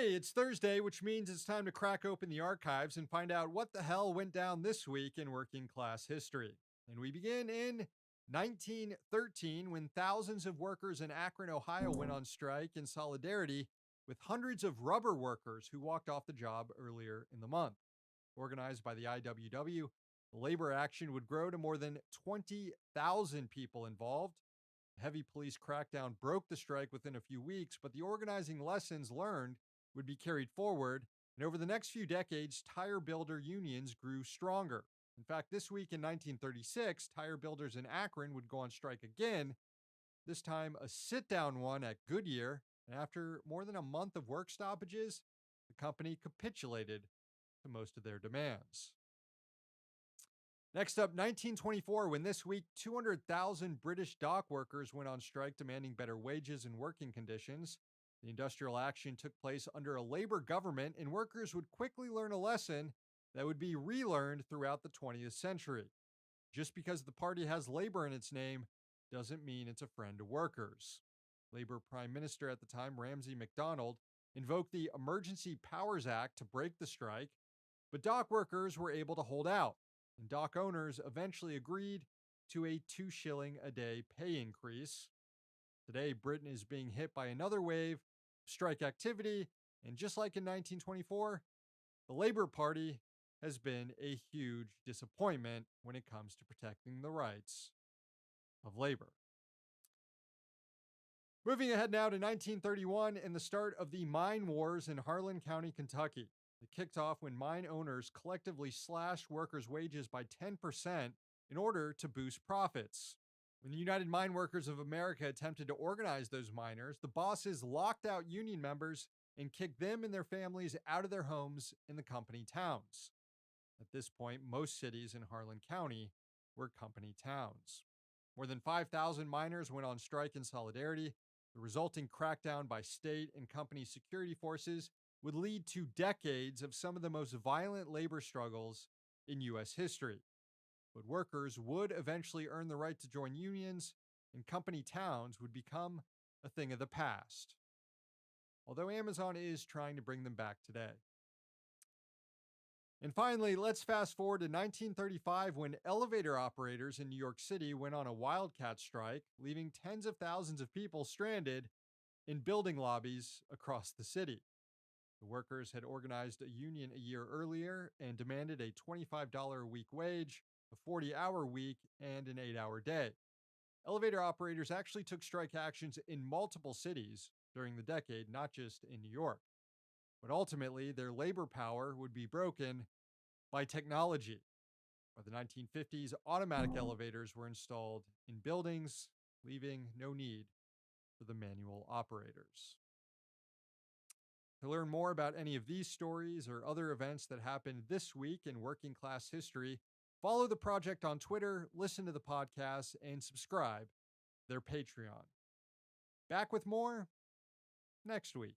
Hey, it's Thursday, which means it's time to crack open the archives and find out what the hell went down this week in working class history. And we begin in 1913 when thousands of workers in Akron, Ohio went on strike in solidarity with hundreds of rubber workers who walked off the job earlier in the month. Organized by the IWW, the labor action would grow to more than 20,000 people involved. Heavy police crackdown broke the strike within a few weeks, but the organizing lessons learned would be carried forward. And over the next few decades, tire builder unions grew stronger. In fact, this week in 1936, tire builders in Akron would go on strike again, this time a sit down one at Goodyear. And after more than a month of work stoppages, the company capitulated to most of their demands. Next up, 1924, when this week 200,000 British dock workers went on strike demanding better wages and working conditions. The industrial action took place under a labor government, and workers would quickly learn a lesson that would be relearned throughout the 20th century. Just because the party has labor in its name doesn't mean it's a friend to workers. Labor Prime Minister at the time, Ramsay MacDonald, invoked the Emergency Powers Act to break the strike, but dock workers were able to hold out, and dock owners eventually agreed to a 2 shilling a day pay increase. Today, Britain is being hit by another wave of strike activity, and just like in 1924, the Labour Party has been a huge disappointment when it comes to protecting the rights of labor. Moving ahead now to 1931 and the start of the mine wars in Harlan County, Kentucky. It kicked off when mine owners collectively slashed workers' wages by 10% in order to boost profits. When the United Mine Workers of America attempted to organize those miners, the bosses locked out union members and kicked them and their families out of their homes in the company towns. At this point, most cities in Harlan County were company towns. More than 5,000 miners went on strike in solidarity. The resulting crackdown by state and company security forces would lead to decades of some of the most violent labor struggles in U.S. history. But workers would eventually earn the right to join unions, and company towns would become a thing of the past. Although Amazon is trying to bring them back today. And finally, let's fast forward to 1935 when elevator operators in New York City went on a wildcat strike, leaving tens of thousands of people stranded in building lobbies across the city. The workers had organized a union a year earlier and demanded a $25 a week wage, a 40-hour week, and an 8-hour day. Elevator operators actually took strike actions in multiple cities during the decade, not just in New York. But ultimately, their labor power would be broken by technology. By the 1950s, automatic elevators were installed in buildings, leaving no need for the manual operators. To learn more about any of these stories or other events that happened this week in working class history, follow the project on Twitter, listen to the podcast, and subscribe to their Patreon. Back with more next week.